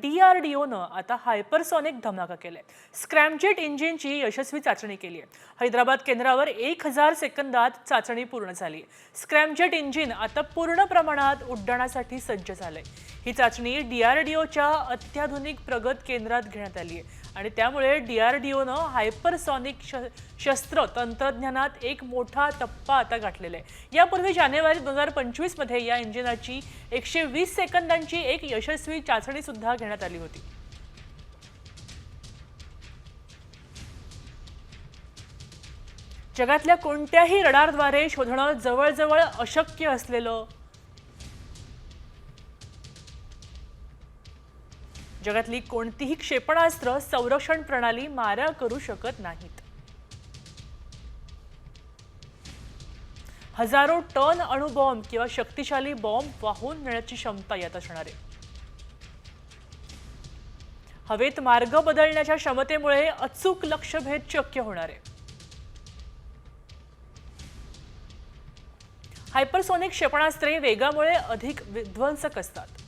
DRDOनं आता हायपरसॉनिक धमाका केलाय। स्क्रॅमजेट इंजिनची यशस्वी चाचणी केली आहे। हैदराबाद केंद्रावर 1000 सेकंदात चाचणी पूर्ण झाली। स्क्रॅमजेट इंजिन आता पूर्ण प्रमाणात उड्डाणासाठी सज्ज झालंय। ही चाचणी DRDOच्या अत्याधुनिक प्रगत केंद्रात घेण्यात आली आहे आणि त्यामुळे DRDOनं हायपरसॉनिक शस्त्र तंत्रज्ञानात एक मोठा टप्पा आता गाठलेला आहे। यापूर्वी जानेवारी 2025 मध्ये या इंजिनाची 120 सेकंदांची एक यशस्वी चाचणी सुद्धा घेण्यात आली होती। जगातल्या कोणत्याही रडारद्वारे शोधणं जवळजवळ अशक्य असलेलं जगातली कोणतीही क्षेपणास्त्र संरक्षण प्रणाली मारा करू शकत नाहीत। हजारो टन अणुबॉम्ब किंवा शक्तिशाली बॉम्ब वाहून नेण्याची क्षमता यात असणार आहे। हवेत मार्ग बदलण्याच्या क्षमतेमुळे अचूक लक्ष्यभेद शक्य होणार आहे। हायपरसॉनिक क्षेपणास्त्रे वेगामुळे अधिक विध्वंसक असतात।